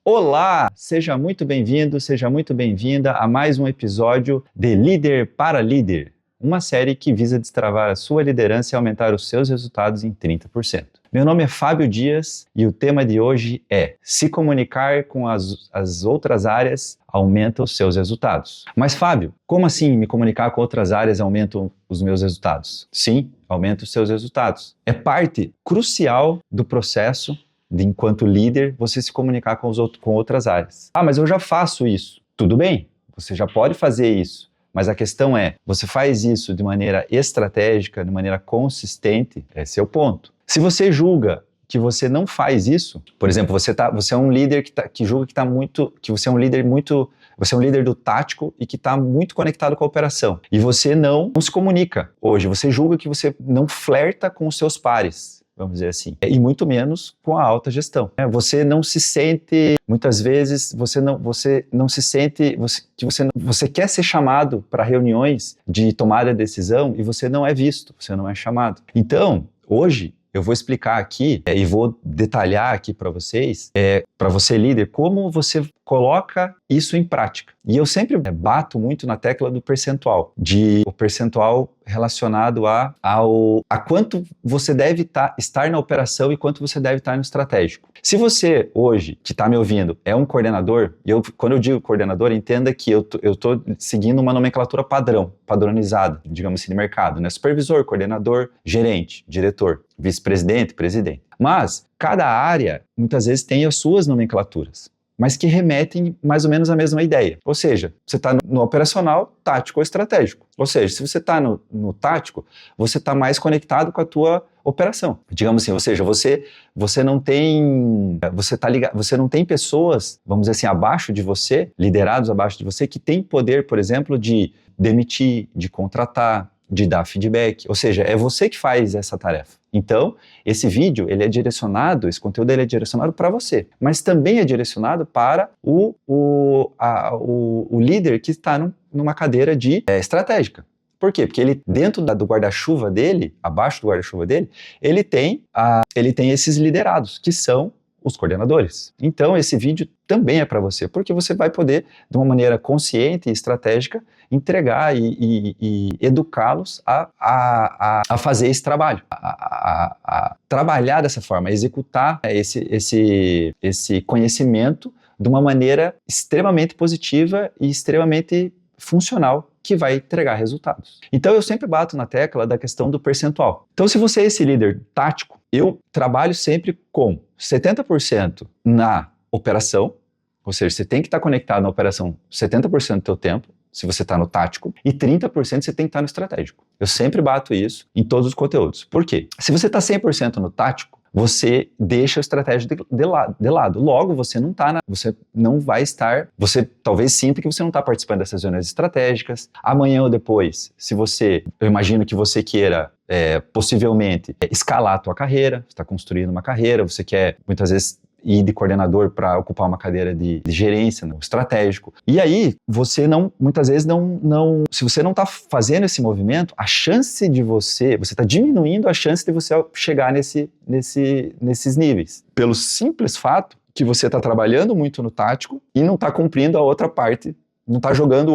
Olá, seja muito bem-vindo, seja muito bem-vinda a mais um episódio de Líder para Líder, uma série que visa destravar a sua liderança e aumentar os seus resultados em 30%. Meu nome é Fábio Dias e o tema de hoje é: se comunicar com as outras áreas aumenta os seus resultados. Mas Fábio, como assim me comunicar com outras áreas aumenta os meus resultados? Sim, aumenta os seus resultados. É parte crucial do processo de, enquanto líder, você se comunicar com outras áreas. Ah, mas eu já faço isso. Tudo bem, você já pode fazer isso. Mas a questão é, você faz isso de maneira estratégica, de maneira consistente? Esse é o ponto. Se você julga que você não faz isso, por exemplo, você é um líder que julga que você é um líder do tático e que está muito conectado com a operação. E você não se comunica hoje, você julga que você não flerta com os seus pares, vamos dizer assim, e muito menos com a alta gestão. Você não se sente, muitas vezes, você não se sente, você quer ser chamado para reuniões de tomada de decisão e você não é visto, você não é chamado. Então, hoje, eu vou explicar aqui e vou detalhar aqui para vocês, para você líder, como você coloca isso em prática. E eu sempre bato muito na tecla do percentual, o percentual relacionado a quanto você deve estar na operação e quanto você deve estar no estratégico. Se você hoje, que está me ouvindo, é um coordenador, e quando eu digo coordenador, entenda que eu estou seguindo uma nomenclatura padronizada, digamos assim, de mercado, né? Supervisor, coordenador, gerente, diretor, vice-presidente, presidente. Mas cada área, muitas vezes, tem as suas nomenclaturas, mas que remetem mais ou menos à mesma ideia. Ou seja, você está no operacional, tático ou estratégico. Ou seja, se você está no tático, você está mais conectado com a tua operação. Digamos assim, ou seja, você não tem pessoas, vamos dizer assim, abaixo de você, liderados abaixo de você, que têm poder, por exemplo, de demitir, de contratar, de dar feedback, ou seja, é você que faz essa tarefa. Então, esse conteúdo é direcionado para você, mas também é direcionado para o líder que está numa cadeira de estratégica. Por quê? Porque ele, dentro do guarda-chuva dele, abaixo do guarda-chuva dele, ele tem esses liderados, que são os coordenadores. Então, esse vídeo também é para você, porque você vai poder, de uma maneira consciente e estratégica, entregar e educá-los a fazer esse trabalho, a trabalhar dessa forma, a executar esse conhecimento de uma maneira extremamente positiva e extremamente funcional, que vai entregar resultados. Então, eu sempre bato na tecla da questão do percentual. Então, se você é esse líder tático, eu trabalho sempre com 70% na operação, ou seja, você tem que estar conectado na operação 70% do teu tempo, se você está no tático, e 30% você tem que estar no estratégico. Eu sempre bato isso em todos os conteúdos. Por quê? Se você está 100% no tático, você deixa o estratégico de lado. Logo, você não vai estar, você talvez sinta que você não está participando dessas reuniões estratégicas. Amanhã ou depois, eu imagino que você queira, possivelmente, escalar a tua carreira, você está construindo uma carreira, você quer, muitas vezes, ir de coordenador para ocupar uma cadeira de gerência, no estratégico. E aí, muitas vezes, se você não está fazendo esse movimento, a chance de você está diminuindo a chance de você chegar nesses níveis. Pelo simples fato que você está trabalhando muito no tático e não está cumprindo a outra parte, não está jogando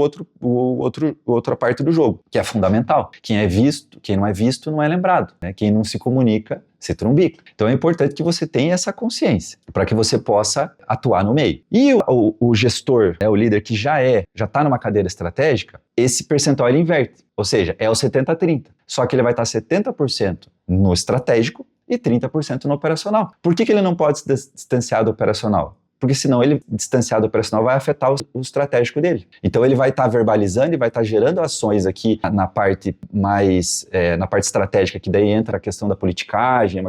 outra parte do jogo, que é fundamental. Quem não é visto não é lembrado, né? Quem não se comunica se trumbica. Então é importante que você tenha essa consciência, para que você possa atuar no meio. E o gestor, o líder que já está numa cadeira estratégica, esse percentual ele inverte, ou seja, é o 70-30. Só que ele vai estar 70% no estratégico e 30% no operacional. Por que ele não pode se distanciar do operacional? Porque senão ele, distanciado do operacional, vai afetar o estratégico dele. Então ele vai estar verbalizando e vai estar gerando ações aqui na parte na parte estratégica, que daí entra a questão da politicagem,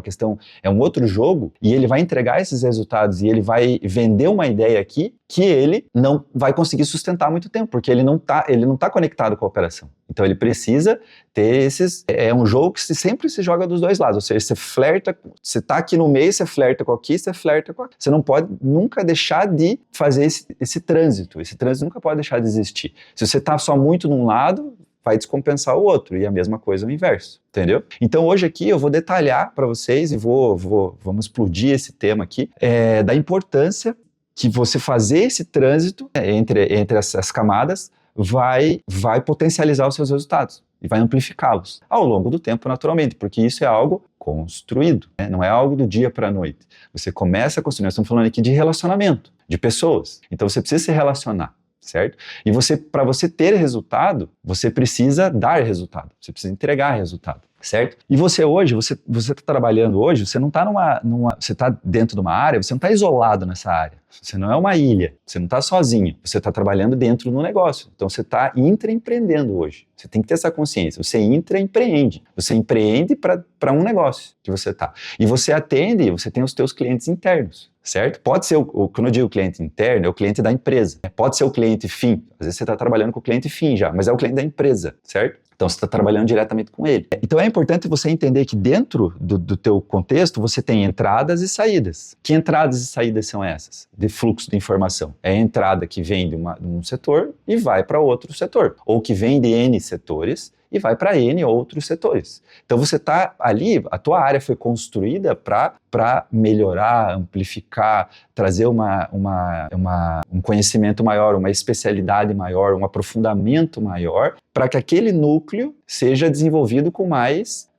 é um outro jogo, e ele vai entregar esses resultados e ele vai vender uma ideia aqui que ele não vai conseguir sustentar muito tempo, porque ele não tá conectado com a operação. Então ele precisa ter é um jogo que sempre se joga dos dois lados, ou seja, você tá aqui no meio, você flerta com aqui, você flerta com aqui. Você não pode nunca deixar de fazer esse trânsito nunca pode deixar de existir. Se você tá só muito num lado, vai descompensar o outro, e a mesma coisa o inverso, entendeu? Então hoje aqui eu vou detalhar para vocês e vamos explodir esse tema aqui, da importância que você fazer esse trânsito entre essas camadas vai potencializar os seus resultados e vai amplificá-los ao longo do tempo, naturalmente, porque isso é algo construído, né? Não é algo do dia para a noite. Você começa a construir, nós estamos falando aqui de relacionamento, de pessoas, então você precisa se relacionar, certo? E para você ter resultado, você precisa dar resultado, você precisa entregar resultado, certo? E você hoje, você está trabalhando hoje, você não está você está dentro de uma área, você não está isolado nessa área, você não é uma ilha, você não está sozinho, você está trabalhando dentro do negócio, então você está intraempreendendo hoje, você tem que ter essa consciência, você intraempreende, você empreende para um negócio que você está, e você atende, você tem os teus clientes internos, certo? Pode ser, quando eu digo cliente interno, é o cliente da empresa, pode ser o cliente fim, às vezes você está trabalhando com o cliente fim já, mas é o cliente da empresa, certo? Então você está trabalhando diretamente com ele. Então é importante você entender que dentro do teu contexto você tem entradas e saídas. Que entradas e saídas são essas? De fluxo de informação. É a entrada que vem de um setor e vai para outro setor. Ou que vem de N setores e vai para N outros setores. Então você está ali, a tua área foi construída para melhorar, amplificar, trazer um conhecimento maior, uma especialidade maior, um aprofundamento maior, para que aquele núcleo seja desenvolvido com mais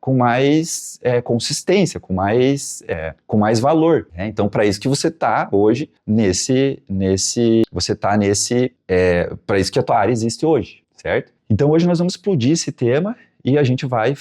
consistência, com mais valor, né? Então, para isso que você está hoje para isso que a tua área existe hoje, certo? Então, hoje nós vamos explodir esse tema e a gente vai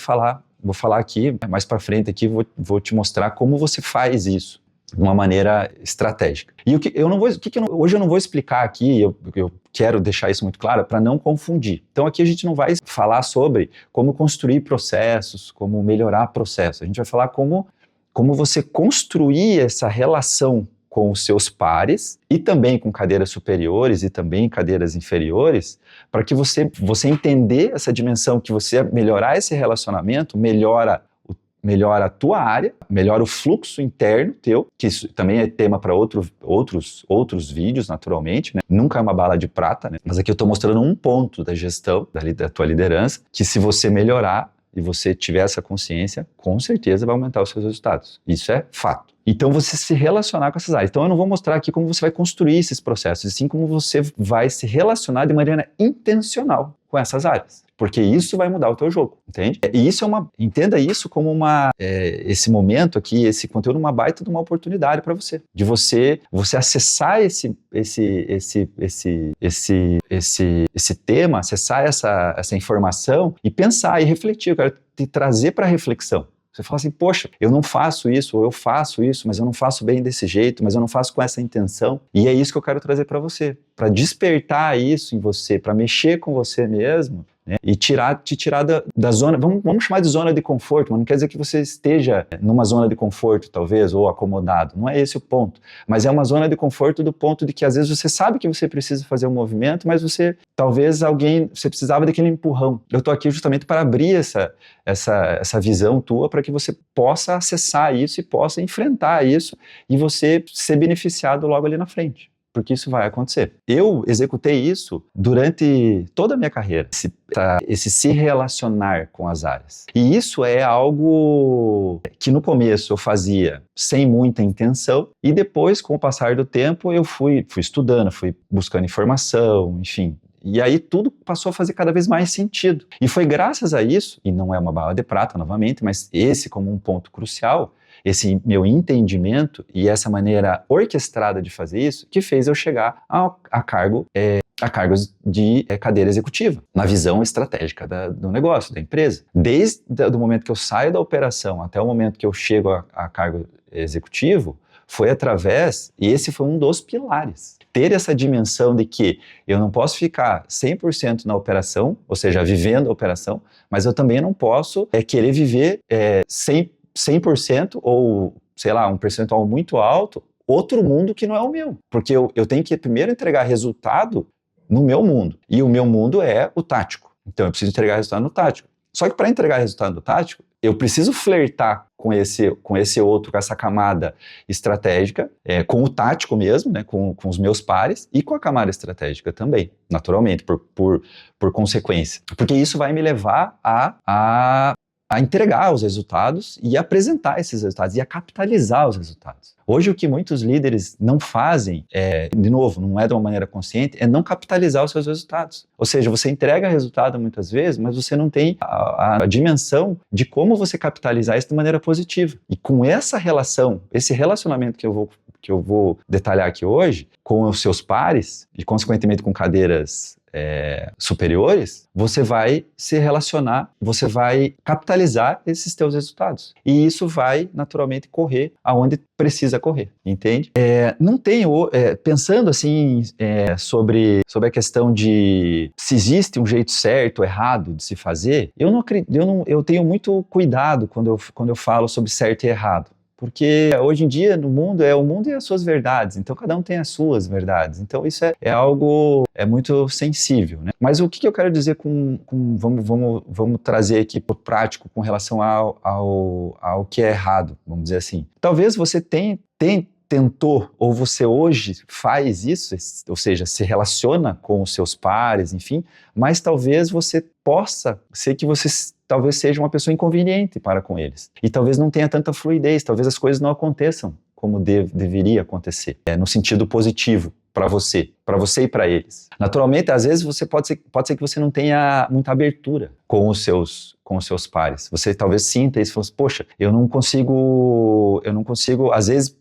vou falar aqui, mais para frente aqui, vou te mostrar como você faz isso de uma maneira estratégica. E hoje eu não vou explicar aqui, eu quero deixar isso muito claro para não confundir. Então aqui a gente não vai falar sobre como construir processos, como melhorar processos. A gente vai falar como você construir essa relação com os seus pares e também com cadeiras superiores e também cadeiras inferiores, para que você entender essa dimensão, que você melhorar esse relacionamento, melhora a tua área, melhora o fluxo interno teu, que isso também é tema para outros vídeos, naturalmente, né? Nunca é uma bala de prata, né? Mas aqui eu estou mostrando um ponto da gestão, da tua liderança, que se você melhorar e você tiver essa consciência, com certeza vai aumentar os seus resultados. Isso é fato. Então você se relacionar com essas áreas. Então eu não vou mostrar aqui como você vai construir esses processos, e sim como você vai se relacionar de maneira intencional com essas áreas. Porque isso vai mudar o teu jogo, entende? E isso entenda isso como esse momento aqui, esse conteúdo, uma baita de uma oportunidade para você. De você acessar esse tema, acessar essa informação e pensar e refletir. Eu quero te trazer para reflexão. Você fala assim, poxa, eu não faço isso, ou eu faço isso, mas eu não faço bem desse jeito, mas eu não faço com essa intenção. E é isso que eu quero trazer para você, para despertar isso em você, para mexer com você mesmo, né? E te tirar da zona, vamos chamar de zona de conforto, mas não quer dizer que você esteja numa zona de conforto, talvez, ou acomodado. Não é esse o ponto. Mas é uma zona de conforto do ponto de que às vezes você sabe que você precisa fazer um movimento, mas você precisava daquele empurrão. Eu estou aqui justamente para abrir essa visão tua, para que você possa acessar isso e possa enfrentar isso e você ser beneficiado logo ali na frente. Porque isso vai acontecer. Eu executei isso durante toda a minha carreira, esse se relacionar com as áreas. E isso é algo que no começo eu fazia sem muita intenção, e depois, com o passar do tempo, eu fui estudando, fui buscando informação, enfim. E aí tudo passou a fazer cada vez mais sentido. E foi graças a isso, e não é uma bala de prata novamente, mas esse como um ponto crucial, esse meu entendimento e essa maneira orquestrada de fazer isso, que fez eu chegar a cargos de cadeira executiva, na visão estratégica do negócio, da empresa. Desde o momento que eu saio da operação até o momento que eu chego a cargo executivo, foi através, e esse foi um dos pilares, ter essa dimensão de que eu não posso ficar 100% na operação, ou seja, vivendo a operação, mas eu também não posso querer viver 100% ou, sei lá, um percentual muito alto, outro mundo que não é o meu. Porque eu tenho que primeiro entregar resultado no meu mundo. E o meu mundo é o tático. Então eu preciso entregar resultado no tático. Só que para entregar resultado no tático, eu preciso flertar com esse outro, com essa camada estratégica, com o tático mesmo, né, com os meus pares, e com a camada estratégica também, naturalmente, por consequência. Porque isso vai me levar a entregar os resultados e apresentar esses resultados e a capitalizar os resultados. Hoje o que muitos líderes não fazem, de novo, não é de uma maneira consciente, é não capitalizar os seus resultados. Ou seja, você entrega resultado muitas vezes, mas você não tem a dimensão de como você capitalizar isso de maneira positiva. E com essa relação, esse relacionamento que eu vou detalhar aqui hoje, com os seus pares, e consequentemente com cadeiras superiores, você vai se relacionar, você vai capitalizar esses teus resultados. E isso vai, naturalmente, correr aonde precisa correr, entende? Não tenho, pensando assim, sobre a questão de se existe um jeito certo ou errado de se fazer, eu tenho muito cuidado quando eu falo sobre certo e errado. Porque hoje em dia, no mundo, o mundo e as suas verdades. Então, cada um tem as suas verdades. Então, isso é algo muito sensível, né? Mas o que eu quero dizer vamos trazer aqui para o prático com relação ao que é errado, vamos dizer assim. Talvez você tentou, ou você hoje faz isso, ou seja, se relaciona com os seus pares, enfim, mas talvez você possa ser que você talvez seja uma pessoa inconveniente para com eles. E talvez não tenha tanta fluidez, talvez as coisas não aconteçam como deveria acontecer, no sentido positivo para você e para eles. Naturalmente, às vezes pode ser que você não tenha muita abertura com os seus pares. Você talvez sinta isso e fala assim, poxa, eu não consigo, às vezes,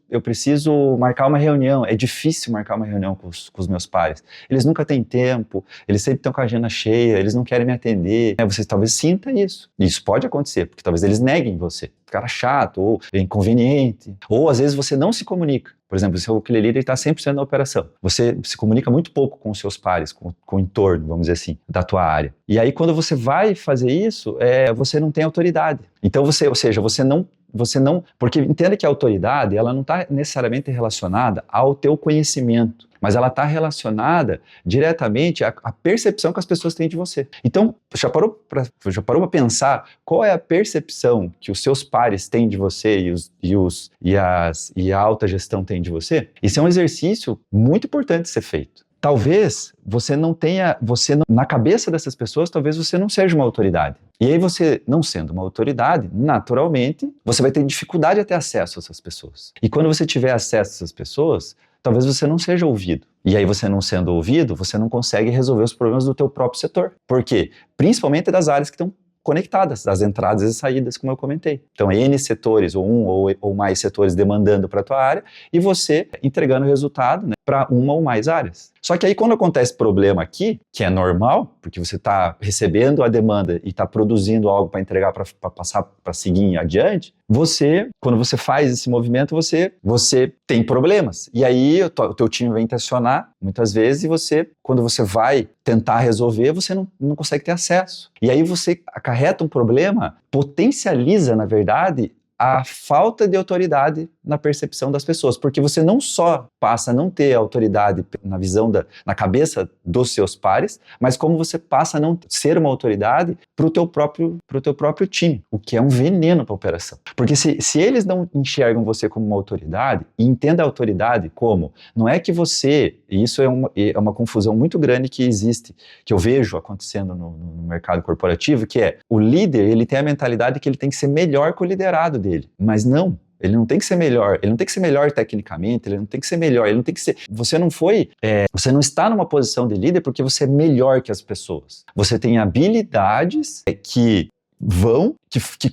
eu preciso marcar uma reunião, é difícil marcar uma reunião com os meus pares. Eles nunca têm tempo, eles sempre estão com a agenda cheia, eles não querem me atender. Você talvez sinta isso. Isso pode acontecer, porque talvez eles neguem você. Cara chato, ou inconveniente, ou às vezes você não se comunica. Por exemplo, o seu líder está 100% na operação. Você se comunica muito pouco com os seus pares, com o entorno, vamos dizer assim, da tua área. E aí, quando você vai fazer isso, você não tem autoridade. Então, você não, porque entenda que a autoridade, ela não está necessariamente relacionada ao teu conhecimento, mas ela está relacionada diretamente à percepção que as pessoas têm de você. Então, já parou para pensar qual é a percepção que os seus pares têm de você e a alta gestão tem de você? Isso é um exercício muito importante de ser feito. Talvez você não tenha, na cabeça dessas pessoas, talvez você não seja uma autoridade. E aí você, não sendo uma autoridade, naturalmente, você vai ter dificuldade a ter acesso a essas pessoas. E quando você tiver acesso a essas pessoas, talvez você não seja ouvido. E aí você não sendo ouvido, você não consegue resolver os problemas do teu próprio setor. Por quê? Principalmente das áreas que estão conectadas, das entradas e saídas, como eu comentei. Então, N setores, ou um ou mais setores demandando para a tua área, e você entregando o resultado, né, para uma ou mais áreas. Só que aí, quando acontece problema aqui, que é normal, porque você está recebendo a demanda e está produzindo algo para entregar, para passar, para seguir adiante, quando você faz esse movimento, você tem problemas. E aí, o teu time vai te acionar, muitas vezes, e quando você vai tentar resolver, você não consegue ter acesso. E aí, você acarreta um problema, potencializa, na verdade, a falta de autoridade na percepção das pessoas, porque você não só passa a não ter autoridade na visão na cabeça dos seus pares, mas como você passa a não ser uma autoridade para o teu próprio time, o que é um veneno para a operação. Porque se eles não enxergam você como uma autoridade, e entenda a autoridade como, não é que você, e isso é uma confusão muito grande que existe, que eu vejo acontecendo no mercado corporativo, que é, o líder, ele tem a mentalidade que ele tem que ser melhor que o liderado dele, mas não. Ele não tem que ser melhor, ele não tem que ser melhor tecnicamente, ele não tem que ser melhor, ele não tem que ser... Você não está numa posição de líder porque você é melhor que as pessoas. Você tem habilidades que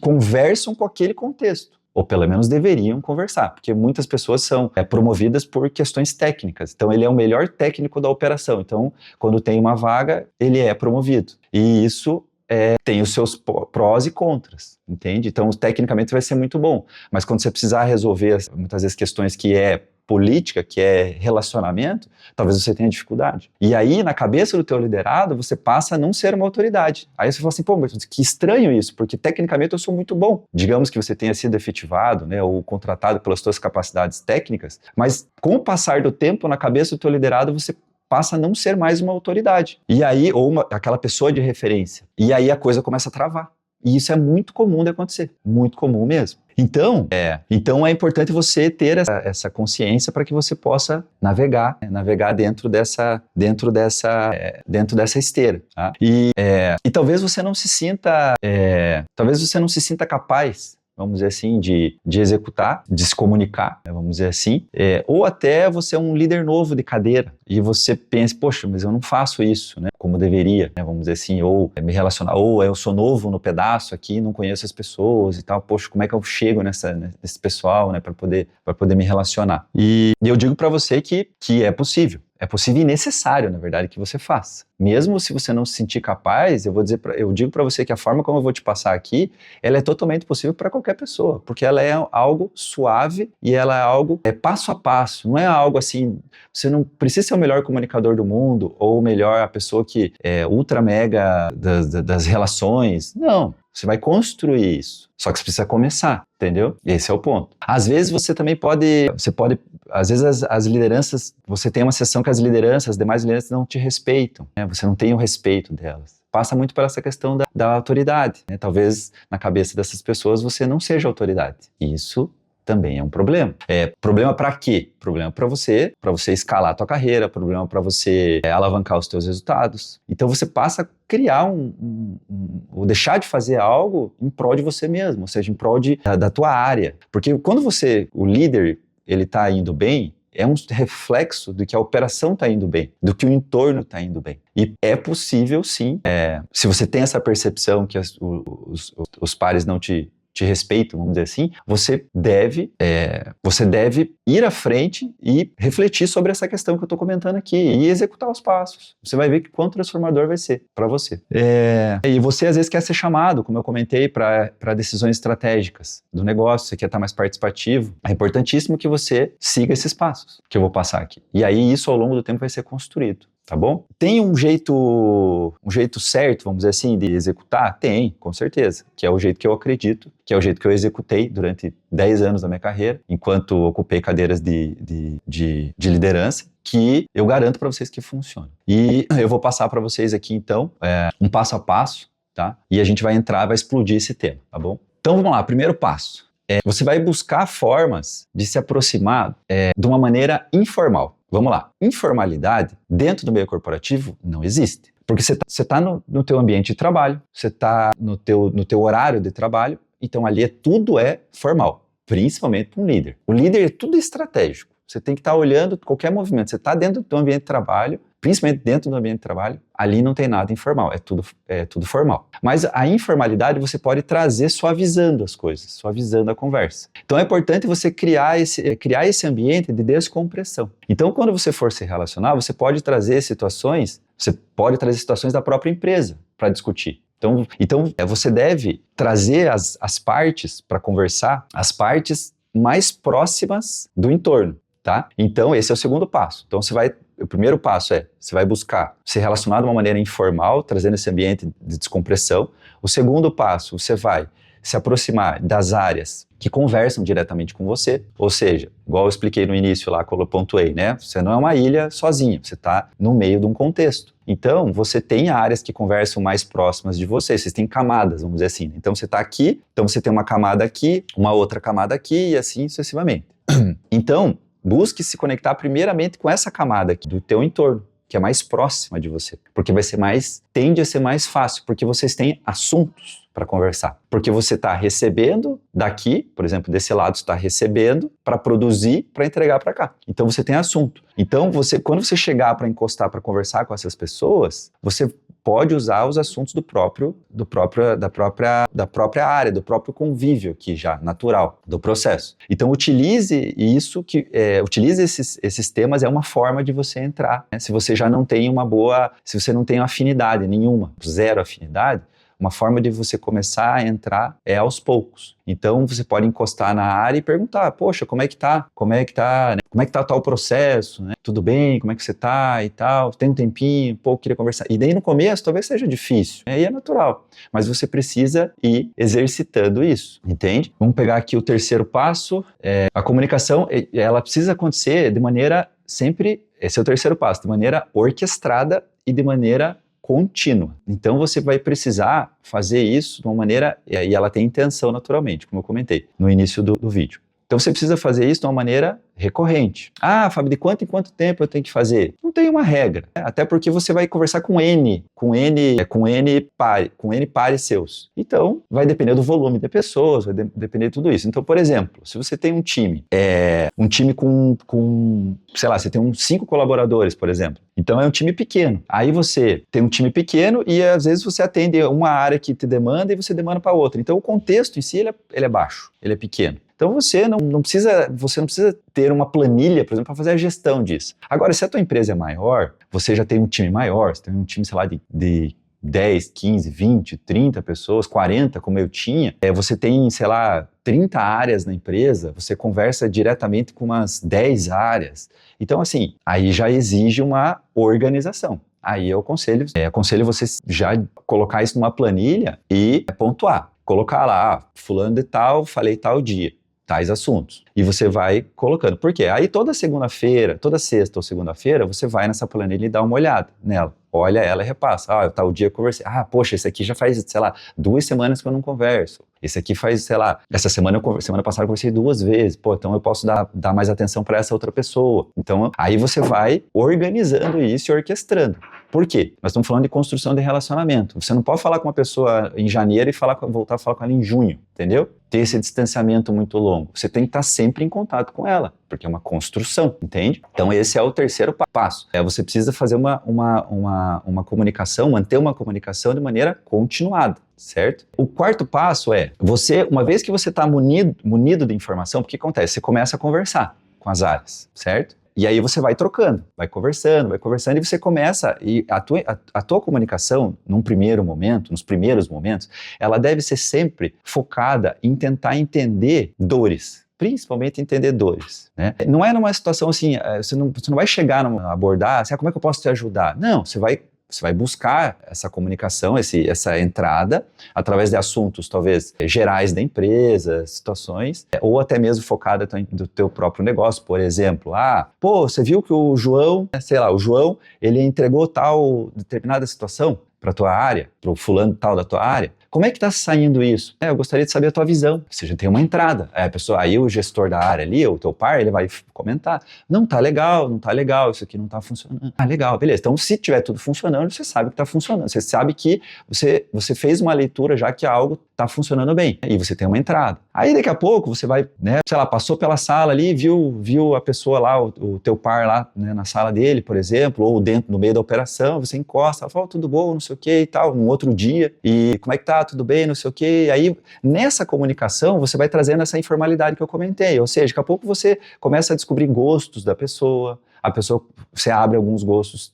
conversam com aquele contexto. Ou pelo menos deveriam conversar, porque muitas pessoas são promovidas por questões técnicas. Então, ele é o melhor técnico da operação. Então, quando tem uma vaga, ele é promovido. E isso tem os seus prós e contras, entende? Então, tecnicamente vai ser muito bom, mas quando você precisar resolver, muitas vezes, questões que é política, que é relacionamento, talvez você tenha dificuldade. E aí, na cabeça do teu liderado, você passa a não ser uma autoridade. Aí você fala assim, pô, mas que estranho isso, porque tecnicamente eu sou muito bom. Digamos que você tenha sido efetivado, né, ou contratado pelas suas capacidades técnicas, mas com o passar do tempo, na cabeça do teu liderado, você passa a não ser mais uma autoridade. E aí, aquela pessoa de referência. E aí a coisa começa a travar. E isso é muito comum de acontecer. Muito comum mesmo. Então é importante você ter essa consciência para que você possa navegar dentro dessa esteira. Tá? E talvez você não se sinta capaz, vamos dizer assim, de executar, de se comunicar, né, vamos dizer assim, ou até você é um líder novo de cadeira e você pensa, poxa, mas eu não faço isso, né, como deveria, né, vamos dizer assim, ou me relacionar, ou eu sou novo no pedaço aqui, não conheço as pessoas e tal, poxa, como é que eu chego nesse pessoal, né, para poder me relacionar? E eu digo para você que é possível. É possível e necessário, na verdade, que você faça. Mesmo se você não se sentir capaz, eu digo para você que a forma como eu vou te passar aqui, ela é totalmente possível para qualquer pessoa, porque ela é algo suave e ela é algo passo a passo, não é algo assim, você não precisa ser o melhor comunicador do mundo ou o melhor, a pessoa que é ultra mega das relações, não. Você vai construir isso, só que você precisa começar, entendeu? Esse é o ponto. Às vezes você também às vezes as lideranças, você tem uma sessão que as demais lideranças não te respeitam, né? Você não tem o respeito delas. Passa muito por essa questão da autoridade, né? Talvez na cabeça dessas pessoas você não seja autoridade. Isso também é um problema. Problema para quê? Problema para você escalar a tua carreira, problema para você alavancar os teus resultados. Então você passa a criar ou deixar de fazer algo em prol de você mesmo, ou seja, em prol da tua área. Porque quando o líder, ele está indo bem, é um reflexo do que a operação está indo bem, do que o entorno está indo bem. E é possível, sim, se você tem essa percepção que os pares não te respeitam, vamos dizer assim, você deve ir à frente e refletir sobre essa questão que eu estou comentando aqui e executar os passos. Você vai ver que quão transformador vai ser para você. E você às vezes quer ser chamado, como eu comentei, para decisões estratégicas do negócio, você quer estar mais participativo. É importantíssimo que você siga esses passos que eu vou passar aqui. E aí isso ao longo do tempo vai ser construído. Tá bom? Tem um jeito certo, vamos dizer assim, de executar? Tem, com certeza, que é o jeito que eu acredito, que é o jeito que eu executei durante 10 anos da minha carreira, enquanto ocupei cadeiras de liderança, que eu garanto para vocês que funciona. E eu vou passar para vocês aqui, então, um passo a passo, tá? E a gente vai explodir esse tema, tá bom? Então vamos lá, primeiro passo. Você vai buscar formas de se aproximar de uma maneira informal. Vamos lá. Informalidade dentro do meio corporativo não existe. Porque você está no teu ambiente de trabalho, você está no teu horário de trabalho, então ali tudo é formal, principalmente para um líder. O líder é tudo estratégico. Você tem que estar olhando qualquer movimento. Você está dentro do teu ambiente de trabalho, principalmente dentro do ambiente de trabalho, ali não tem nada informal, é tudo formal. Mas a informalidade você pode trazer suavizando as coisas, suavizando a conversa. Então é importante você criar esse ambiente de descompressão. Então quando você for se relacionar, você pode trazer situações da própria empresa para discutir. Então você deve trazer as partes para conversar, as partes mais próximas do entorno, tá? Então esse é o segundo passo. Então o primeiro passo você vai buscar se relacionar de uma maneira informal, trazendo esse ambiente de descompressão. O segundo passo, você vai se aproximar das áreas que conversam diretamente com você, ou seja, igual eu expliquei no início lá, quando eu pontuei, né? Você não é uma ilha sozinha, você está no meio de um contexto. Então, você tem áreas que conversam mais próximas de você, vocês têm camadas, vamos dizer assim. Então, você está aqui, então você tem uma camada aqui, uma outra camada aqui e assim sucessivamente. Então, busque se conectar primeiramente com essa camada aqui do teu entorno, que é mais próxima de você, porque tende a ser mais fácil, porque vocês têm assuntos para conversar, porque você está recebendo daqui, por exemplo, desse lado está recebendo para produzir, para entregar para cá. Então você tem assunto. Então quando você chegar para encostar, para conversar com essas pessoas, você pode usar os assuntos da própria área, do próprio convívio aqui já, natural, do processo. Então utilize esses temas, é uma forma de você entrar, né? Se você já não tem se você não tem afinidade nenhuma, zero afinidade, uma forma de você começar a entrar é aos poucos. Então você pode encostar na área e perguntar, poxa, como é que tá? Como é que tá, né? Como é que tá tal processo, né? Tudo bem? Como é que você tá e tal? Tem um tempinho? Pô, queria conversar. E daí no começo talvez seja difícil, né? E é natural, mas você precisa ir exercitando isso, entende? Vamos pegar aqui o terceiro passo. A comunicação, ela precisa acontecer de maneira sempre, esse é o terceiro passo, de maneira orquestrada e de maneira contínua. Então você vai precisar fazer isso de uma maneira, e ela tem intenção naturalmente, como eu comentei no início do vídeo, Então você precisa fazer isso de uma maneira recorrente. Ah, Fábio, de quanto em quanto tempo eu tenho que fazer? Não tem uma regra, né? Até porque você vai conversar com N pares seus. Então, vai depender do volume de pessoas, vai depender de tudo isso. Então, por exemplo, se você tem um time sei lá, você tem uns 5 colaboradores, por exemplo. Então, é um time pequeno. Aí você tem um time pequeno e, às vezes, você atende uma área que te demanda e você demanda para outra. Então, o contexto em si, ele é baixo, ele é pequeno. Então você não precisa ter uma planilha, por exemplo, para fazer a gestão disso. Agora, se a tua empresa é maior, você já tem um time maior, você tem um time, sei lá, de 10, 15, 20, 30 pessoas, 40, como eu tinha, você tem, sei lá, 30 áreas na empresa, você conversa diretamente com umas 10 áreas. Então, assim, aí já exige uma organização. Aí eu aconselho você já colocar isso numa planilha e pontuar. Colocar lá, fulano de tal, falei tal dia. Tais assuntos. E você vai colocando. Por quê? Aí toda segunda-feira, toda sexta ou segunda-feira, você vai nessa planilha e dá uma olhada nela. Olha ela e repassa. Ah, tal dia eu conversei. Ah, poxa, esse aqui já faz, sei lá, 2 semanas que eu não converso. Esse aqui faz, sei lá, semana passada eu conversei 2 vezes. Pô, então eu posso dar mais atenção para essa outra pessoa. Então, aí você vai organizando isso e orquestrando. Por quê? Nós estamos falando de construção de relacionamento. Você não pode falar com uma pessoa em janeiro e voltar a falar com ela em junho, entendeu? Ter esse distanciamento muito longo. Você tem que estar sempre em contato com ela, porque é uma construção, entende? Então esse é o terceiro passo. Você precisa fazer uma comunicação, manter uma comunicação de maneira continuada, certo? O quarto passo é, uma vez que você está munido de informação, o que acontece? Você começa a conversar com as áreas, certo? E aí você vai trocando, vai conversando, e você começa, e a tua comunicação, nos primeiros momentos, ela deve ser sempre focada em tentar entender dores, principalmente entender dores, né? Não é numa situação assim, você não vai chegar a abordar, assim, como é que eu posso te ajudar? Não, você vai buscar essa comunicação, essa entrada, através de assuntos, talvez, gerais da empresa, situações, ou até mesmo focada do teu próprio negócio. Por exemplo, você viu que o João, ele entregou tal determinada situação para a tua área, para o fulano tal da tua área. Como é que está saindo isso? Eu gostaria de saber a tua visão. Ou seja, tem uma entrada. Aí o gestor da área ali, o teu par, ele vai comentar. Não tá legal, isso aqui não tá funcionando. Ah, legal, beleza. Então, se tiver tudo funcionando, você sabe que tá funcionando. Você sabe que você fez uma leitura já que algo tá funcionando bem. E você tem uma entrada. Aí, daqui a pouco, você vai, passou pela sala ali, viu a pessoa lá, o teu par lá, na sala dele, por exemplo, ou no meio da operação, você encosta, fala, tudo bom, não sei o que e tal, num outro dia. E como é que tá? Tudo bem, não sei o quê. E aí, nessa comunicação, você vai trazendo essa informalidade que eu comentei. Ou seja, daqui a pouco você começa a descobrir gostos da pessoa, você abre alguns gostos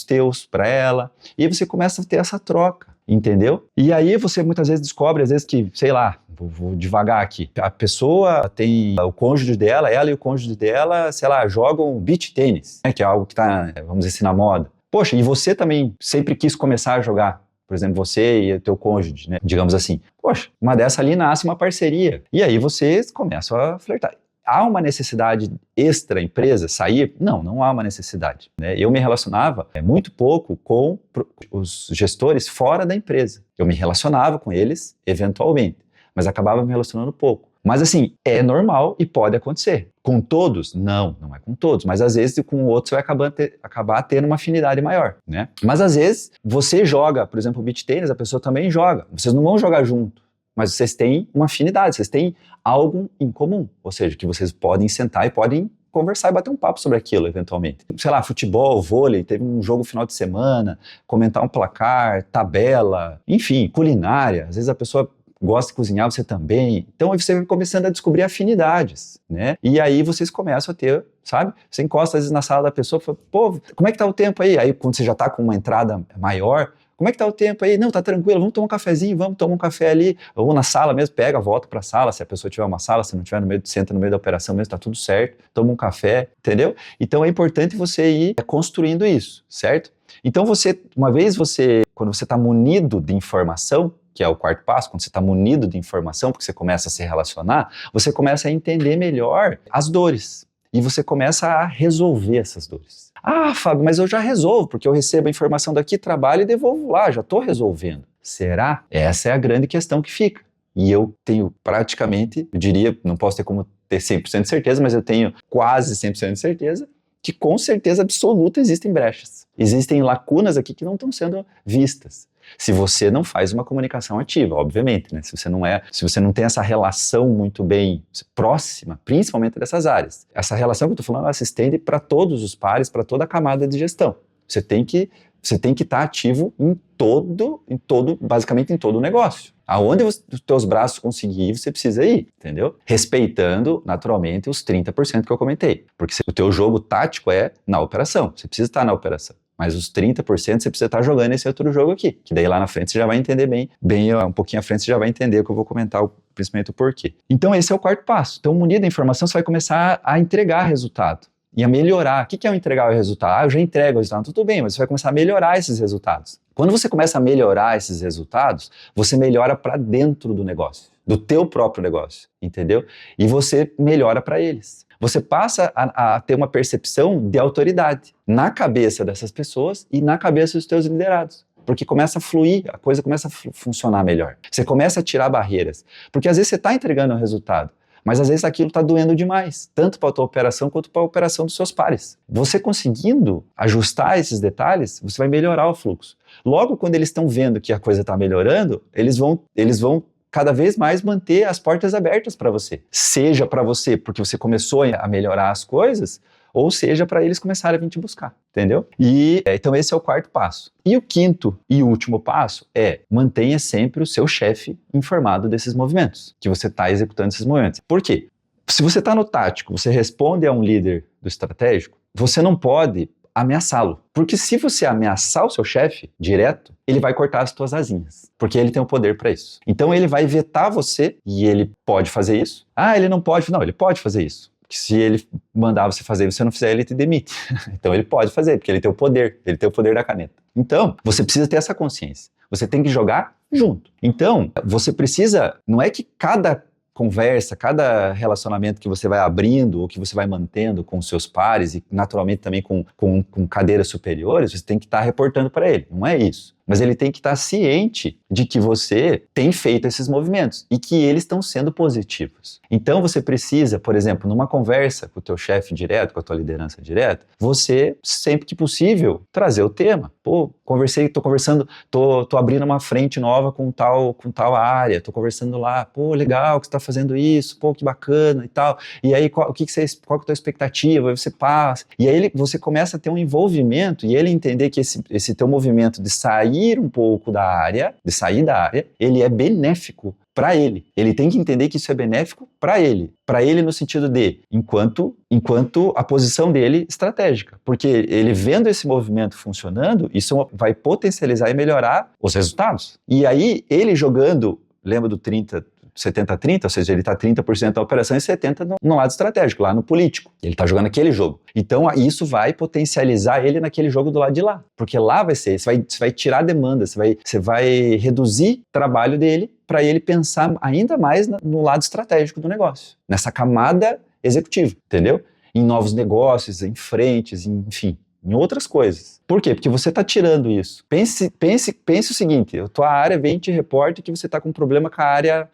teus para ela, e você começa a ter essa troca, entendeu? E aí você muitas vezes descobre, às vezes que, sei lá, vou devagar aqui, a pessoa tem o cônjuge dela, ela e o cônjuge dela, sei lá, jogam beach tênis, né, que é algo que tá, vamos dizer assim, na moda. Poxa, e você também sempre quis começar a jogar. Por exemplo, você e o teu cônjuge, né? Digamos assim. Poxa, uma dessa ali nasce uma parceria. E aí vocês começam a flertar. Há uma necessidade extra-empresa sair? Não há uma necessidade, né? Eu me relacionava muito pouco com os gestores fora da empresa. Eu me relacionava com eles, eventualmente, mas acabava me relacionando pouco. Mas assim, é normal e pode acontecer. Com todos? Não é com todos. Mas às vezes com outros você vai acabar tendo uma afinidade maior, né? Mas às vezes você joga, por exemplo, beach tênis, a pessoa também joga. Vocês não vão jogar junto, mas vocês têm uma afinidade, vocês têm algo em comum. Ou seja, que vocês podem sentar e podem conversar e bater um papo sobre aquilo, eventualmente. Sei lá, futebol, vôlei, teve um jogo final de semana, comentar um placar, tabela, enfim, culinária. Às vezes a pessoa gosta de cozinhar, você também. Então aí você vai começando a descobrir afinidades, né? E aí vocês começam a ter, sabe? Você encosta às vezes na sala da pessoa e fala, pô, como é que tá o tempo aí? Aí quando você já tá com uma entrada maior, como é que tá o tempo aí? Não, tá tranquilo, vamos tomar um cafezinho, vamos tomar um café ali, ou na sala mesmo, volta pra sala, se a pessoa tiver uma sala, se não tiver senta no meio da operação mesmo, tá tudo certo, toma um café, entendeu? Então é importante você ir construindo isso, certo? Então quando você tá munido de informação, que é o quarto passo, quando você está munido de informação, porque você começa a se relacionar, você começa a entender melhor as dores. E você começa a resolver essas dores. Ah, Fábio, mas eu já resolvo, porque eu recebo a informação daqui, trabalho e devolvo lá, já estou resolvendo. Será? Essa é a grande questão que fica. E eu tenho praticamente, eu diria, não posso ter como ter 100% de certeza, mas eu tenho quase 100% de certeza que com certeza absoluta existem brechas. Existem lacunas aqui que não estão sendo vistas. Se você não faz uma comunicação ativa, obviamente, né? Se você não tem essa relação muito bem próxima, principalmente dessas áreas. Essa relação que eu estou falando, ela se estende para todos os pares, para toda a camada de gestão. Você tem que estar ativo basicamente em todo o negócio. Aonde os teus braços conseguir, você precisa ir, entendeu? Respeitando, naturalmente, os 30% que eu comentei. Porque o teu jogo tático é na operação. Você precisa estar na operação. Mas os 30% você precisa estar jogando esse outro jogo aqui. Que daí lá na frente você já vai entender bem um pouquinho à frente você já vai entender o que eu vou comentar, principalmente o porquê. Então esse é o quarto passo. Então, munido da informação, você vai começar a entregar resultado. E a melhorar. O que é o entregar o resultado? Eu já entrego o resultado. Tudo bem, mas você vai começar a melhorar esses resultados. Quando você começa a melhorar esses resultados, você melhora para dentro do negócio, do teu próprio negócio, entendeu? E você melhora para eles. Você passa a ter uma percepção de autoridade na cabeça dessas pessoas e na cabeça dos teus liderados. Porque começa a fluir, a coisa começa a funcionar melhor. Você começa a tirar barreiras. Porque às vezes você está entregando o resultado, mas às vezes aquilo está doendo demais, tanto para a tua operação quanto para a operação dos seus pares. Você conseguindo ajustar esses detalhes, você vai melhorar o fluxo. Logo, quando eles estão vendo que a coisa está melhorando, eles vão cada vez mais manter as portas abertas para você. Seja para você porque você começou a melhorar as coisas, ou seja para eles começarem a vir te buscar, entendeu? Então esse é o quarto passo. E o quinto e último passo é mantenha sempre o seu chefe informado desses movimentos, que você está executando esses movimentos. Por quê? Se você está no tático, você responde a um líder do estratégico, você não pode ameaçá-lo. Porque se você ameaçar o seu chefe direto, ele vai cortar as tuas asinhas, porque ele tem o poder para isso. Então ele vai vetar você e ele pode fazer isso. Ah, ele não pode. Não, ele pode fazer isso. Que se ele mandar você fazer e você não fizer, ele te demite. Então ele pode fazer, porque ele tem o poder da caneta. Então, você precisa ter essa consciência. Você tem que jogar junto. Então, você precisa, não é que cada conversa, cada relacionamento que você vai abrindo ou que você vai mantendo com os seus pares e naturalmente também com cadeiras superiores, você tem que estar reportando para ele. Não é isso. Mas ele tem que estar ciente de que você tem feito esses movimentos e que eles estão sendo positivos. Então você precisa, por exemplo, numa conversa com o teu chefe direto, com a tua liderança direta, você, sempre que possível, trazer o tema. Pô, tô abrindo uma frente nova com tal área, tô conversando lá, pô, legal que você tá fazendo isso, pô, que bacana e tal. E aí, qual que é a tua expectativa? Aí você passa. E aí você começa a ter um envolvimento e ele entender que esse teu movimento de sair um pouco da área, ele é benéfico para ele. Ele tem que entender que isso é benéfico para ele. Para ele no sentido de, enquanto a posição dele estratégica. Porque ele vendo esse movimento funcionando, isso vai potencializar e melhorar os resultados. E aí, ele jogando, lembra do 70-30, ou seja, ele está 30% da operação e 70% no lado estratégico, lá no político. Ele está jogando aquele jogo. Então, isso vai potencializar ele naquele jogo do lado de lá. Porque lá vai ser, você vai tirar a demanda, você vai reduzir o trabalho dele para ele pensar ainda mais no lado estratégico do negócio. Nessa camada executiva, entendeu? Em novos negócios, em frentes, enfim. Em outras coisas. Por quê? Porque você está tirando isso. Pense o seguinte, a tua área vem e te reporta que você está com um problema com a área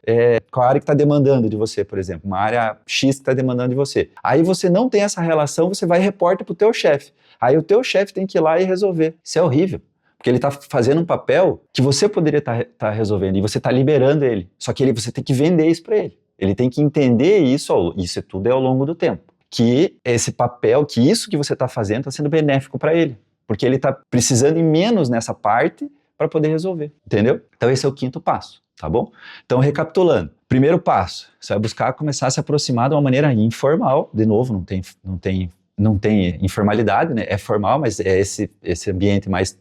que está demandando de você, por exemplo, uma área X que está demandando de você. Aí você não tem essa relação, você vai e reporta para o teu chefe. Aí o teu chefe tem que ir lá e resolver. Isso é horrível. Porque ele está fazendo um papel que você poderia estar resolvendo e você está liberando ele. Só que você tem que vender isso para ele. Ele tem que entender isso tudo é ao longo do tempo. Que esse papel, que isso que você está fazendo está sendo benéfico para ele. Porque ele está precisando ir menos nessa parte para poder resolver, entendeu? Então esse é o quinto passo, tá bom? Então recapitulando, primeiro passo, você vai buscar começar a se aproximar de uma maneira informal, de novo, não tem informalidade, né? É formal, mas é esse ambiente mais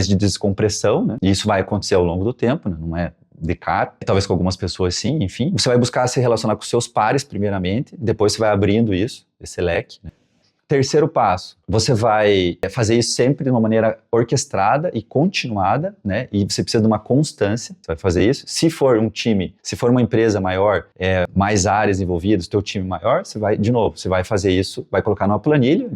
de descompressão, né? E isso vai acontecer ao longo do tempo, né? Não é de cara, talvez com algumas pessoas sim, enfim. Você vai buscar se relacionar com seus pares primeiramente, depois você vai abrindo esse leque, né? Terceiro passo, você vai fazer isso sempre de uma maneira orquestrada e continuada, né? E você precisa de uma constância, você vai fazer isso. Se for um time, se for uma empresa maior, mais áreas envolvidas, teu time maior, você vai fazer isso, vai colocar numa planilha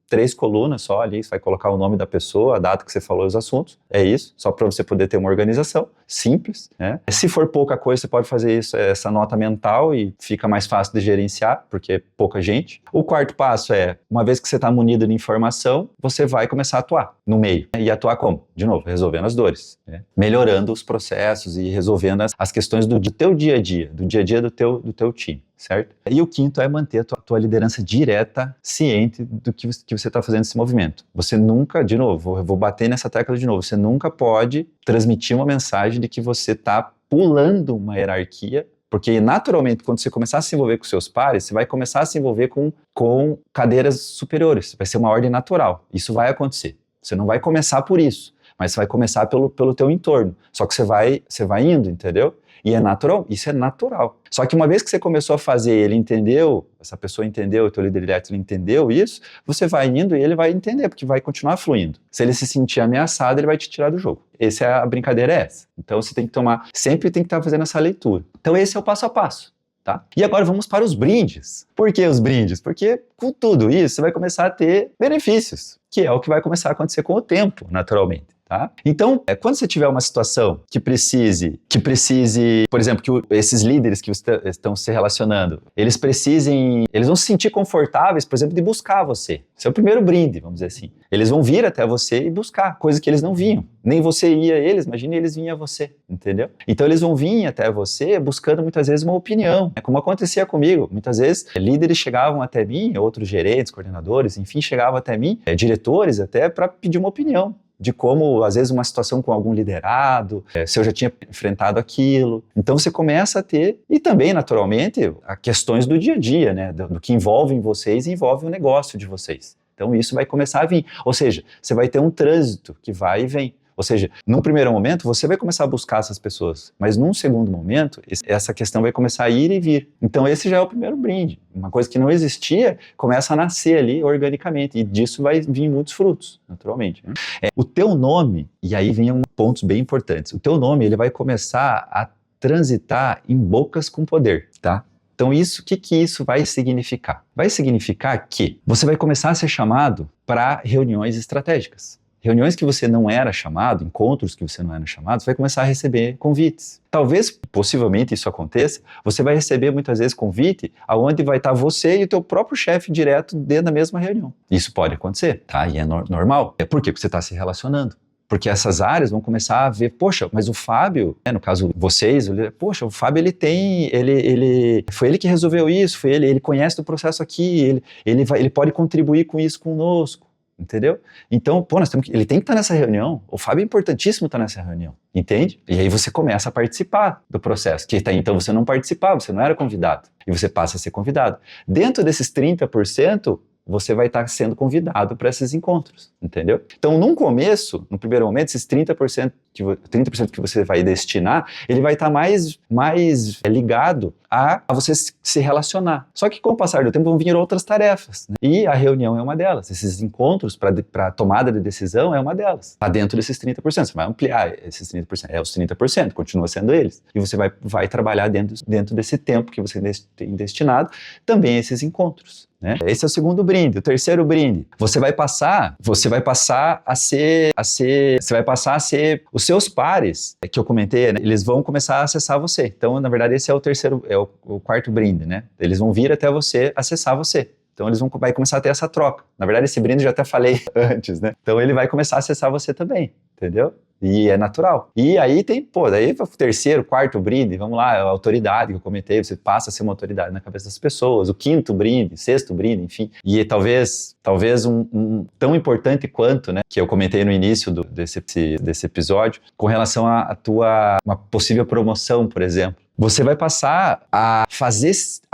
3 colunas só ali, você vai colocar o nome da pessoa, a data que você falou e os assuntos, é isso, só para você poder ter uma organização simples, né? Se for pouca coisa, você pode fazer isso, essa nota mental e fica mais fácil de gerenciar, porque é pouca gente. O quarto passo é, uma vez que você está munido de informação, você vai começar a atuar no meio. E atuar como? De novo, resolvendo as dores, né? Melhorando os processos e resolvendo as questões do teu dia a dia, do dia a dia do teu time, certo? E o quinto é manter a tua liderança direta, ciente do que você está fazendo esse movimento. Você nunca, de novo, vou bater nessa tecla de novo, você nunca pode transmitir uma mensagem de que você está pulando uma hierarquia, porque naturalmente, quando você começar a se envolver com seus pares, você vai começar a se envolver com cadeiras superiores, vai ser uma ordem natural, isso vai acontecer. Você não vai começar por isso, mas você vai começar pelo teu entorno, só que você vai indo, entendeu? E é natural, isso é natural. Só que uma vez que você começou a fazer, ele entendeu, essa pessoa entendeu, o teu líder direto entendeu isso, você vai indo e ele vai entender, porque vai continuar fluindo. Se ele se sentir ameaçado, ele vai te tirar do jogo. A brincadeira é essa. Então você tem que sempre tem que estar fazendo essa leitura. Então esse é o passo a passo. Tá? E agora vamos para os brindes. Por que os brindes? Porque com tudo isso você vai começar a ter benefícios, que é o que vai começar a acontecer com o tempo, naturalmente. Tá? Então, quando você tiver uma situação que precise, por exemplo, que esses líderes que estão se relacionando, eles vão se sentir confortáveis, por exemplo, de buscar você. Esse é o primeiro brinde, vamos dizer assim. Eles vão vir até você e buscar, coisa que eles não vinham. Nem você ia a eles, imagine eles vinham a você, entendeu? Então eles vão vir até você buscando muitas vezes uma opinião, como acontecia comigo. Muitas vezes líderes chegavam até mim, outros gerentes, coordenadores, enfim, chegavam até mim, diretores até, para pedir uma opinião de como, às vezes, uma situação com algum liderado, se eu já tinha enfrentado aquilo. Então você começa a ter, e também, naturalmente, as questões do dia a dia, né, do que envolve vocês e envolve o negócio de vocês. Então isso vai começar a vir. Ou seja, você vai ter um trânsito que vai e vem. Ou seja, num primeiro momento, você vai começar a buscar essas pessoas, mas num segundo momento, essa questão vai começar a ir e vir. Então esse já é o primeiro brinde. Uma coisa que não existia, começa a nascer ali organicamente, e disso vai vir muitos frutos, naturalmente. O teu nome, e aí vem pontos bem importantes, o teu nome ele vai começar a transitar em bocas com poder, tá? Então o que isso vai significar? Vai significar que você vai começar a ser chamado para reuniões estratégicas. Reuniões que você não era chamado, encontros que você não era chamado, você vai começar a receber convites. Talvez, possivelmente isso aconteça, você vai receber muitas vezes convite aonde vai estar você e o teu próprio chefe direto dentro da mesma reunião. Isso pode acontecer, tá? E é normal. Por quê? Porque você está se relacionando. Porque essas áreas vão começar a ver, poxa, mas o Fábio, no caso vocês, poxa, o Fábio foi ele que resolveu isso, ele conhece o processo aqui, ele pode contribuir com isso conosco. Entendeu? Então, ele tem que estar nessa reunião. O Fábio é importantíssimo estar nessa reunião, entende? E aí você começa a participar do processo, que então você não participava, você não era convidado, e você passa a ser convidado. Dentro desses 30%, você vai estar sendo convidado para esses encontros, entendeu? Então, no primeiro momento, esses 30% que você vai destinar, ele vai estar mais ligado a você se relacionar. Só que com o passar do tempo vão vir outras tarefas, né? E a reunião é uma delas. Esses encontros para tomada de decisão é uma delas. Está dentro desses 30%. Você vai ampliar esses 30%. É os 30%, continua sendo eles. E você vai trabalhar dentro desse tempo que você tem destinado também esses encontros, né? Esse é o segundo brinde. O terceiro brinde, você vai passar a ser os seus pares, que eu comentei, né? Eles vão começar a acessar você. Então, na verdade, esse é o quarto brinde, né? Eles vão vir até você, acessar você. Então vai começar a ter essa troca. Na verdade, esse brinde eu já até falei antes, né? Então ele vai começar a acessar você também, entendeu? E é natural. E aí daí o terceiro, quarto brinde, vamos lá, a autoridade que eu comentei, você passa a ser uma autoridade na cabeça das pessoas, o quinto brinde, sexto brinde, enfim. E talvez um tão importante quanto, né, que eu comentei no início desse episódio, com relação uma possível promoção, por exemplo. Você vai passar a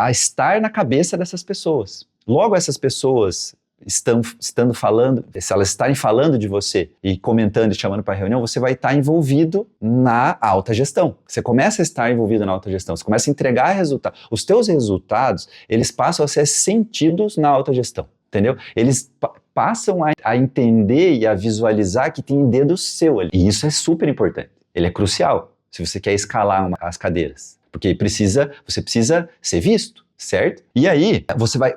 estar na cabeça dessas pessoas. Logo essas pessoas estando falando, se elas estarem falando de você e comentando e chamando para reunião, você vai estar envolvido na alta gestão. Você começa a estar envolvido na alta gestão, você começa a entregar resultados. Os teus resultados, eles passam a ser sentidos na alta gestão, entendeu? Eles passam a entender e a visualizar que tem dedo seu ali. E isso é super importante. Ele é crucial se você quer escalar as cadeiras, porque você precisa ser visto. Certo? E aí,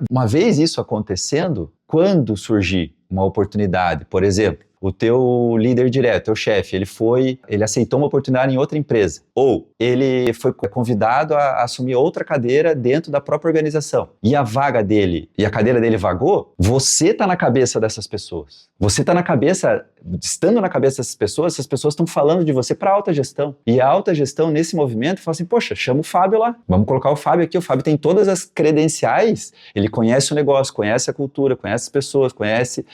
uma vez isso acontecendo, quando surgir uma oportunidade, por exemplo, o teu líder direto, teu chefe, ele aceitou uma oportunidade em outra empresa, ou ele foi convidado a assumir outra cadeira dentro da própria organização, e a vaga dele, e a cadeira dele vagou, você está na cabeça dessas pessoas. Você está na cabeça, estando na cabeça dessas pessoas, essas pessoas estão falando de você para a alta gestão. E a alta gestão, nesse movimento, fala assim, poxa, chama o Fábio lá, vamos colocar o Fábio aqui, o Fábio tem todas as credenciais, ele conhece o negócio, conhece a cultura, conhece as pessoas, conhece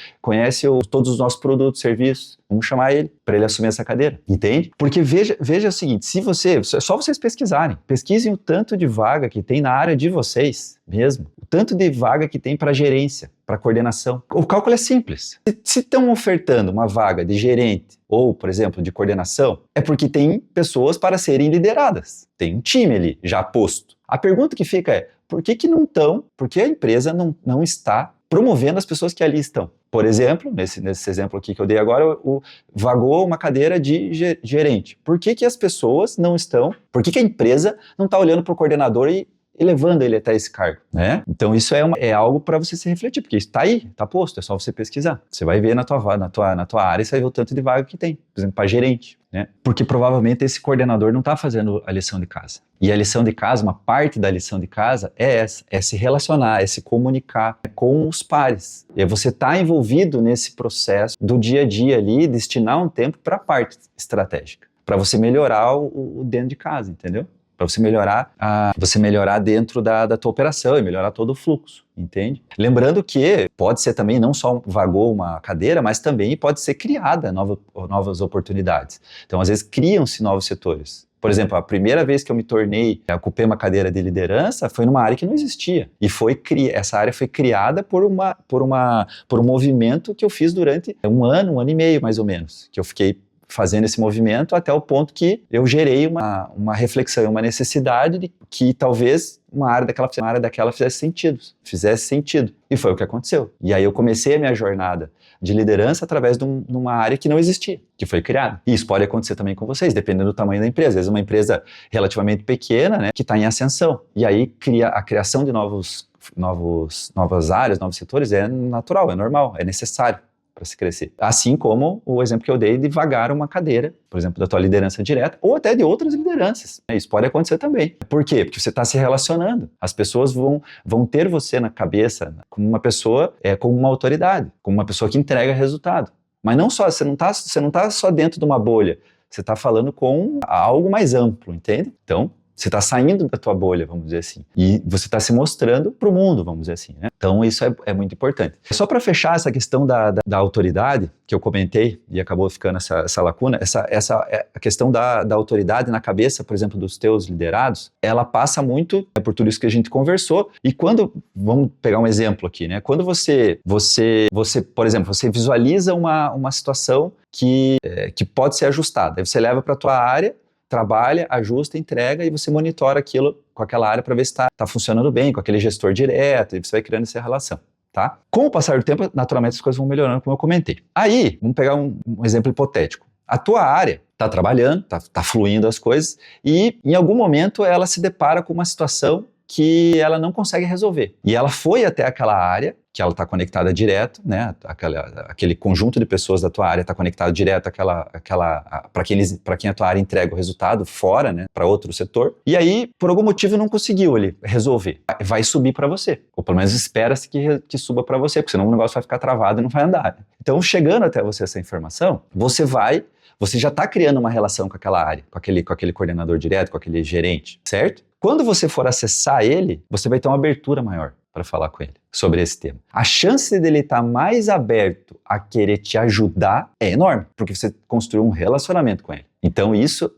todos os nossos produtos, serviços, vamos chamar ele para ele assumir essa cadeira, entende? Porque veja o seguinte, é só vocês pesquisem o tanto de vaga que tem na área de vocês mesmo, o tanto de vaga que tem para gerência, para coordenação. O cálculo é simples. Se estão ofertando uma vaga de gerente ou, por exemplo, de coordenação, é porque tem pessoas para serem lideradas, tem um time ali já posto. A pergunta que fica é, por que a empresa não está promovendo as pessoas que ali estão? Por exemplo, nesse exemplo aqui que eu dei agora, vagou uma cadeira de gerente. Por que as pessoas não estão, por que a empresa não está olhando para o coordenador e levando ele até esse cargo, né? Então isso é algo para você se refletir, porque isso está aí, está posto, é só você pesquisar. Você vai ver na tua área, você vai ver o tanto de vaga que tem, por exemplo, para gerente, né? Porque provavelmente esse coordenador não está fazendo a lição de casa. E a lição de casa, uma parte da lição de casa é essa, é se relacionar, é se comunicar com os pares. E você está envolvido nesse processo do dia a dia ali, destinar um tempo para a parte estratégica, para você melhorar o dentro de casa, entendeu? Para você melhorar dentro da tua operação e melhorar todo o fluxo, entende? Lembrando que pode ser também não só vagou uma cadeira, mas também pode ser criada novas oportunidades. Então, às vezes, criam-se novos setores. Por exemplo, a primeira vez que eu ocupei uma cadeira de liderança foi numa área que não existia. E essa área foi criada por um movimento que eu fiz durante um ano e meio, mais ou menos, que eu fiquei fazendo esse movimento até o ponto que eu gerei uma reflexão, uma necessidade de que talvez uma área daquela fizesse sentido. E foi o que aconteceu. E aí eu comecei a minha jornada de liderança através de uma área que não existia, que foi criada. E isso pode acontecer também com vocês, dependendo do tamanho da empresa. Às vezes uma empresa relativamente pequena, né, que está em ascensão. E aí a criação de novas áreas, novos setores é natural, é normal, é necessário para se crescer. Assim como o exemplo que eu dei de vagar uma cadeira, por exemplo, da tua liderança direta, ou até de outras lideranças. Isso pode acontecer também. Por quê? Porque você está se relacionando. As pessoas vão ter você na cabeça como uma pessoa, como uma autoridade, como uma pessoa que entrega resultado. Mas não só, você não tá só dentro de uma bolha, você está falando com algo mais amplo, entende? Então, você está saindo da tua bolha, vamos dizer assim. E você está se mostrando para o mundo, vamos dizer assim, né? Então, isso é muito importante. Só para fechar essa questão da autoridade, que eu comentei, e acabou ficando essa lacuna, a questão da autoridade na cabeça, por exemplo, dos teus liderados, ela passa muito por tudo isso que a gente conversou. E vamos pegar um exemplo aqui, né? Quando você por exemplo, você visualiza uma situação que pode ser ajustada. Aí você leva para a tua área, trabalha, ajusta, entrega e você monitora aquilo com aquela área para ver se está funcionando bem, com aquele gestor direto, e você vai criando essa relação, tá? Com o passar do tempo, naturalmente as coisas vão melhorando, como eu comentei. Aí, vamos pegar um exemplo hipotético. A tua área está trabalhando, está fluindo as coisas e em algum momento ela se depara com uma situação que ela não consegue resolver. E ela foi até aquela área, que ela está conectada direto, né? Aquele conjunto de pessoas da tua área está conectado direto para quem a tua área entrega o resultado fora, né? Para outro setor. E aí, por algum motivo, não conseguiu ele resolver. Vai subir para você. Ou pelo menos espera-se que suba para você, porque senão o negócio vai ficar travado e não vai andar. Então, chegando até você essa informação, você já está criando uma relação com aquela área, com aquele coordenador direto, com aquele gerente, certo? Quando você for acessar ele, você vai ter uma abertura maior para falar com ele sobre esse tema. A chance dele estar mais aberto a querer te ajudar é enorme, porque você construiu um relacionamento com ele. Então isso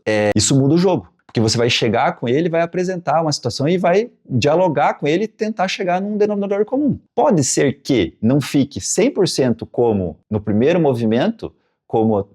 muda o jogo, porque você vai chegar com ele, vai apresentar uma situação e vai dialogar com ele e tentar chegar num denominador comum. Pode ser que não fique 100% como no primeiro movimento, como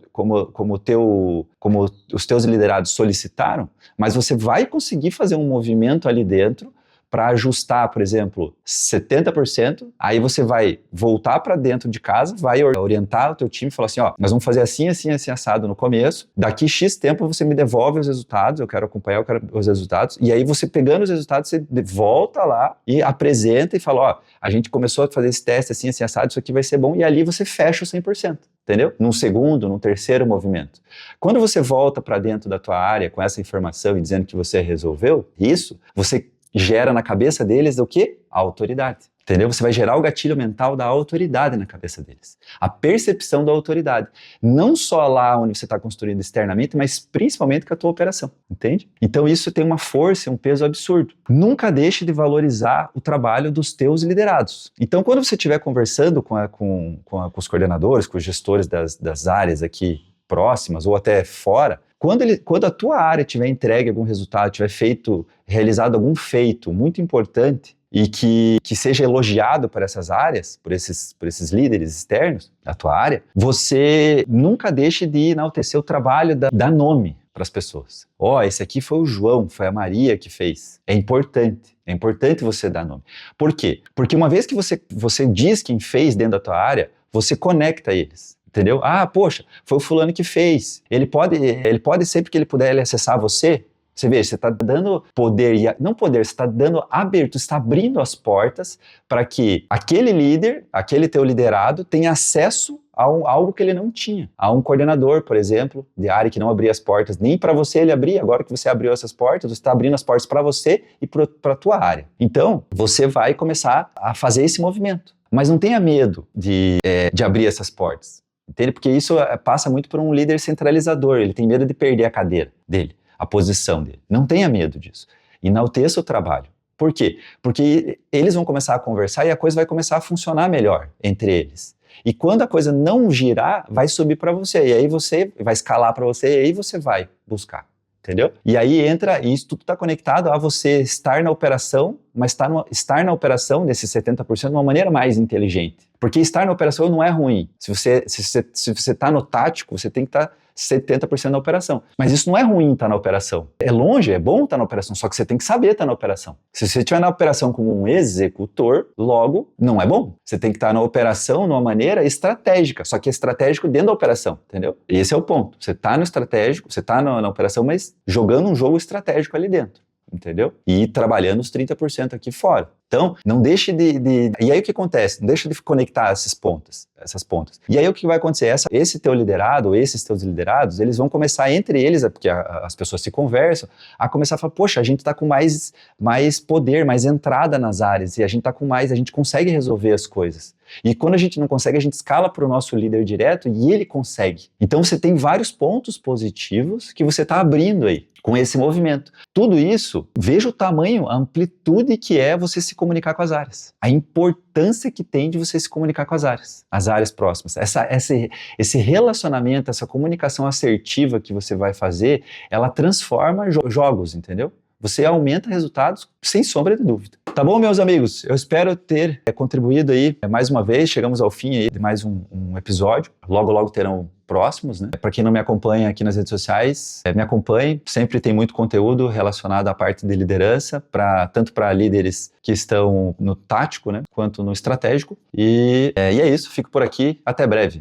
os teus liderados solicitaram, mas você vai conseguir fazer um movimento ali dentro para ajustar, por exemplo, 70%, aí você vai voltar para dentro de casa, vai orientar o teu time e falar assim, ó, nós vamos fazer assim, assim, assim, assado no começo, daqui X tempo você me devolve os resultados, eu quero acompanhar, eu quero os resultados, e aí você pegando os resultados, você volta lá e apresenta e fala, ó, a gente começou a fazer esse teste assim, assim, assado, isso aqui vai ser bom, e ali você fecha o 100%, entendeu? Num segundo, num terceiro movimento. Quando você volta para dentro da tua área com essa informação e dizendo que você resolveu isso, você gera na cabeça deles o quê? A autoridade. Entendeu? Você vai gerar o gatilho mental da autoridade na cabeça deles. A percepção da autoridade. Não só lá onde você está construindo externamente, mas principalmente com a tua operação. Entende? Então isso tem uma força e um peso absurdo. Nunca deixe de valorizar o trabalho dos teus liderados. Então quando você estiver conversando com os coordenadores, com os gestores das áreas aqui próximas ou até fora, quando a tua área tiver entregue algum resultado, tiver realizado algum feito muito importante e que seja elogiado por essas áreas, por esses líderes externos da tua área, você nunca deixe de enaltecer o trabalho, dar nome para as pessoas. Ó, esse aqui foi o João, foi a Maria que fez. É importante você dar nome. Por quê? Porque uma vez que você diz quem fez dentro da tua área, você conecta eles. Entendeu? Ah, poxa, foi o fulano que fez. Ele pode sempre que ele puder ele acessar você. Você vê, você está dando poder, não poder, você está dando abertura, você está abrindo as portas para que aquele líder, aquele teu liderado tenha acesso a algo que ele não tinha. A um coordenador, por exemplo, de área que não abria as portas, nem para você ele abria. Agora que você abriu essas portas, você está abrindo as portas para você e para a tua área. Então, você vai começar a fazer esse movimento. Mas não tenha medo de abrir essas portas. Entende? Porque isso passa muito por um líder centralizador, ele tem medo de perder a cadeira dele, a posição dele. Não tenha medo disso. Enalteça o trabalho. Por quê? Porque eles vão começar a conversar e a coisa vai começar a funcionar melhor entre eles. E quando a coisa não girar, vai subir para você, e aí você vai escalar para você, e aí você vai buscar. Entendeu? E aí entra, e isso tudo está conectado a você estar na operação, mas estar na operação desses 70% de uma maneira mais inteligente. Porque estar na operação não é ruim. Se você está no tático, você tem que estar 70% na operação. Mas isso não é ruim estar na operação. É longe, é bom estar na operação, só que você tem que saber estar na operação. Se você estiver na operação como um executor, logo, não é bom. Você tem que estar na operação de uma maneira estratégica, só que é estratégico dentro da operação, entendeu? Esse é o ponto. Você está no estratégico, você está na operação, mas jogando um jogo estratégico ali dentro. Entendeu? E trabalhando os 30% aqui fora. Então, não deixe E aí o que acontece? Não deixa de conectar essas pontas. E aí o que vai acontecer? Esse teu liderado, ou esses teus liderados, eles vão começar entre eles, porque as pessoas se conversam, a começar a falar, poxa, a gente está com mais poder, mais entrada nas áreas, e a gente está com mais, a gente consegue resolver as coisas. E quando a gente não consegue, a gente escala para o nosso líder direto e ele consegue. Então você tem vários pontos positivos que você está abrindo aí com esse movimento. Tudo isso, veja o tamanho, a amplitude que é você se comunicar com as áreas. A importância que tem de você se comunicar com as áreas próximas. Esse relacionamento, essa comunicação assertiva que você vai fazer, ela transforma jogos, entendeu? Você aumenta resultados sem sombra de dúvida. Tá bom, meus amigos? Eu espero ter contribuído aí mais uma vez. Chegamos ao fim aí de mais um episódio. Logo, logo terão próximos, né? Para quem não me acompanha aqui nas redes sociais, me acompanhe. Sempre tem muito conteúdo relacionado à parte de liderança, tanto para líderes que estão no tático, né? Quanto no estratégico. E é isso. Fico por aqui. Até breve.